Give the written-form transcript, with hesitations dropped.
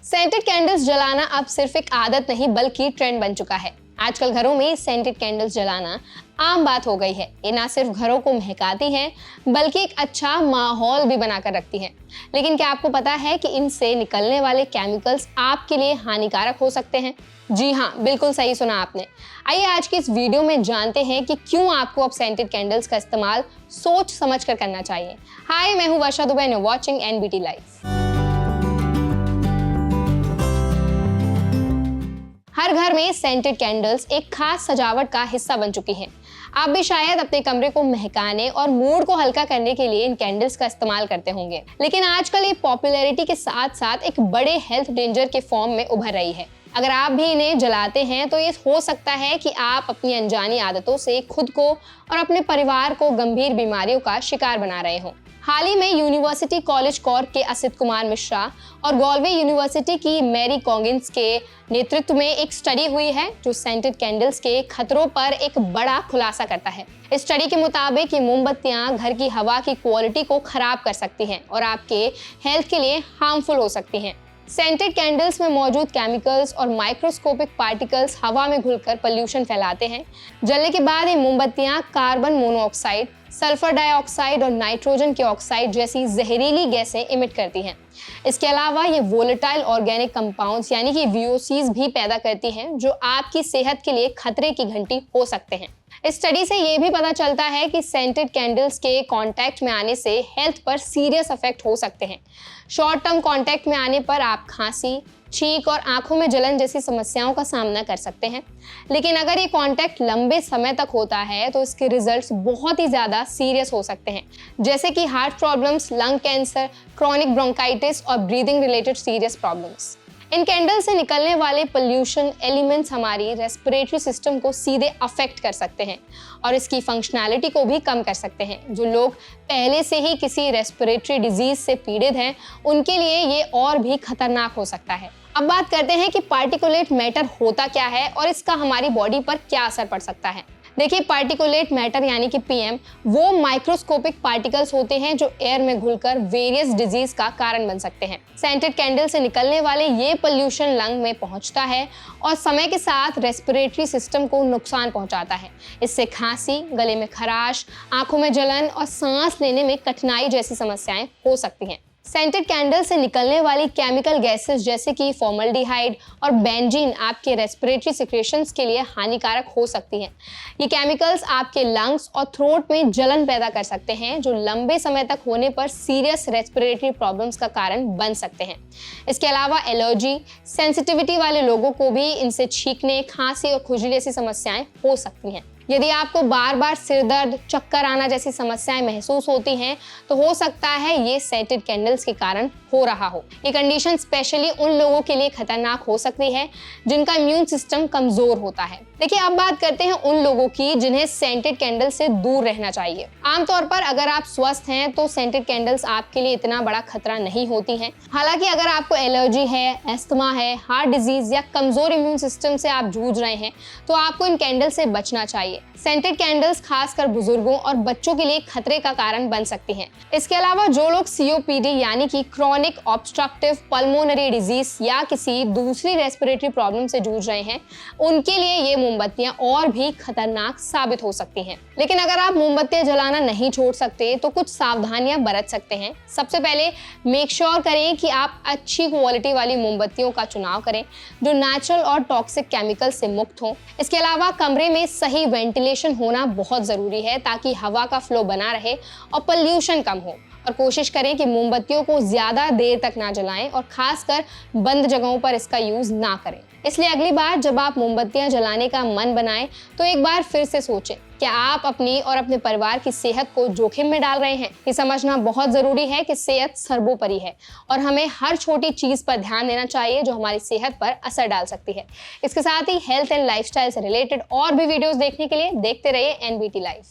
Scented candles जलाना अब सिर्फ एक आदत नहीं बल्कि ट्रेंड बन चुका है। आजकल घरों में सेंटेड कैंडल्स जलाना आम बात हो गई है। ये ना सिर्फ घरों को महकाती हैं बल्कि एक अच्छा माहौल भी बनाकर रखती हैं। लेकिन क्या आपको पता है कि इनसे निकलने वाले केमिकल्स आपके लिए हानिकारक हो सकते हैं? जी हाँ, बिल्कुल सही सुना आपने। आइए आज की इस वीडियो में जानते हैं कि क्यों आपको अब सेंटेड कैंडल्स का इस्तेमाल सोच समझ कर करना चाहिए। हाय, मैं हूँ Varsha Dubey and watching NBT live. हर घर में सेंटेड कैंडल्स एक खास सजावट का हिस्सा बन चुकी हैं। आप भी शायद अपने कमरे को महकाने और मूड को हल्का करने के लिए इन कैंडल्स का इस्तेमाल करते होंगे। लेकिन आजकल ये पॉपुलैरिटी के साथ साथ एक बड़े हेल्थ डेंजर के फॉर्म में उभर रही है। अगर आप भी इन्हें जलाते हैं तो ये हो सकता है कि आप अपनी अनजानी आदतों से खुद को और अपने परिवार को गंभीर बीमारियों का शिकार बना रहे हों। हाल ही में यूनिवर्सिटी कॉलेज कॉर्क के असित कुमार मिश्रा और गॉलवे यूनिवर्सिटी की मैरी कॉगिन्स के नेतृत्व में एक स्टडी हुई है जो सेंटेड कैंडल्स के खतरों पर एक बड़ा खुलासा करता है। इस स्टडी के मुताबिक ये मोमबत्तियां घर की हवा की क्वालिटी को खराब कर सकती हैं और आपके हेल्थ के लिए हार्मफुल हो सकती हैं। सेंटेड कैंडल्स में मौजूद केमिकल्स और माइक्रोस्कोपिक पार्टिकल्स हवा में घुलकर पोल्यूशन फैलाते हैं। जलने के बाद ये मोमबत्तियां कार्बन मोनोऑक्साइड, सल्फर डाइऑक्साइड और नाइट्रोजन के ऑक्साइड जैसी जहरीली गैसें इमिट करती हैं। इसके अलावा ये वोलेटाइल ऑर्गेनिक कंपाउंड्स यानी कि VOCs भी पैदा करती हैं जो आपकी सेहत के लिए खतरे की घंटी हो सकते हैं। इस स्टडी से ये भी पता चलता है कि सेंटेड कैंडल्स के कांटेक्ट में आने से हेल्थ पर सीरियस इफेक्ट हो सकते हैं। शॉर्ट टर्म कांटेक्ट में आने पर आप खांसी, छींक और आंखों में जलन जैसी समस्याओं का सामना कर सकते हैं। लेकिन अगर ये कांटेक्ट लंबे समय तक होता है तो इसके रिजल्ट्स बहुत ही ज़्यादा सीरियस हो सकते हैं, जैसे कि heart problems, lung cancer, chronic bronchitis और ब्रीदिंग रिलेटेड सीरियस प्रॉब्लम्स। इन कैंडल से निकलने वाले पोल्यूशन एलिमेंट्स हमारी रेस्पिरेटरी सिस्टम को सीधे अफेक्ट कर सकते हैं और इसकी फंक्शनैलिटी को भी कम कर सकते हैं। जो लोग पहले से ही किसी रेस्पिरेटरी डिजीज से पीड़ित हैं, उनके लिए ये और भी खतरनाक हो सकता है। अब बात करते हैं कि पार्टिकुलेट मैटर होता क्या है और इसका हमारी बॉडी पर क्या असर पड़ सकता है। देखिए, पार्टिकुलेट मैटर यानी कि PM वो माइक्रोस्कोपिक पार्टिकल्स होते हैं जो एयर में घुलकर वेरियस डिजीज का कारण बन सकते हैं। सेंटेड कैंडल से निकलने वाले ये पोल्यूशन लंग में पहुंचता है और समय के साथ रेस्पिरेटरी सिस्टम को नुकसान पहुंचाता है। इससे खांसी, गले में खराश, आंखों में जलन और सांस लेने में कठिनाई जैसी समस्याएं हो सकती हैं। सेंटेड कैंडल से निकलने वाली केमिकल गैसेस जैसे कि फॉर्मल्डिहाइड और बेंजीन आपके रेस्पिरेटरी सिक्रेशंस के लिए हानिकारक हो सकती हैं। ये केमिकल्स आपके लंग्स और थ्रोट में जलन पैदा कर सकते हैं जो लंबे समय तक होने पर सीरियस रेस्पिरेटरी प्रॉब्लम्स का कारण बन सकते हैं। इसके अलावा एलर्जी, सेंसिटिविटी वाले लोगों को भी इनसे छींकने, खांसी और खुजली जैसी समस्याएं हो सकती हैं। यदि आपको बार बार सिर दर्द, चक्कर आना जैसी समस्याएं महसूस होती हैं तो हो सकता है ये सेंटेड कैंडल्स के कारण हो रहा हो। ये कंडीशन स्पेशली उन लोगों के लिए खतरनाक हो सकती है जिनका इम्यून सिस्टम कमजोर होता है। देखिए, अब बात करते हैं उन लोगों की जिन्हें सेंटेड कैंडल से दूर रहना चाहिए। आमतौर पर अगर आप स्वस्थ हैं तो सेंटेड कैंडल्स आपके लिए इतना बड़ा खतरा नहीं होती हैं। हालांकि अगर आपको एलर्जी है, अस्थमा है, हार्ट डिजीज या कमजोर इम्यून सिस्टम से आप जूझ रहे हैं तो आपको इन कैंडल से बचना चाहिए। सेंटेड कैंडल्स खासकर बुजुर्गों और बच्चों के लिए खतरे का कारण बन सकती हैं। इसके अलावा जो लोग COPD यानी कि क्रॉनिक ऑब्स्ट्रक्टिव पल्मोनरी डिजीज या किसी दूसरी रेस्पिरेटरी प्रॉब्लम से जूझ रहे हैं, उनके लिए ये मोमबत्तियां और भी खतरनाक साबित हो सकती हैं। लेकिन अगर आप मोमबत्तियां जलाना नहीं छोड़ सकते तो कुछ सावधानियां बरत सकते हैं। सबसे पहले मेक श्योर करें कि आप अच्छी क्वालिटी वाली मोमबत्तियों का चुनाव करें जो नेचुरल और टॉक्सिक केमिकल से मुक्त हों। इसके अलावा कमरे में सही वेंटिलेशन होना बहुत ज़रूरी है ताकि हवा का फ्लो बना रहे और पोल्यूशन कम हो। और कोशिश करें कि मोमबत्तियों को ज़्यादा देर तक ना जलाएं और खासकर बंद जगहों पर इसका यूज़ ना करें। इसलिए अगली बार जब आप मोमबत्तियां जलाने का मन बनाएं तो एक बार फिर से सोचें, क्या आप अपनी और अपने परिवार की सेहत को जोखिम में डाल रहे हैं। ये समझना बहुत ज़रूरी है कि सेहत सर्वोपरि है और हमें हर छोटी चीज़ पर ध्यान देना चाहिए जो हमारी सेहत पर असर डाल सकती है। इसके साथ ही हेल्थ एंड लाइफस्टाइल से रिलेटेड और भी वीडियोज़ देखने के लिए देखते रहिए NBT लाइव।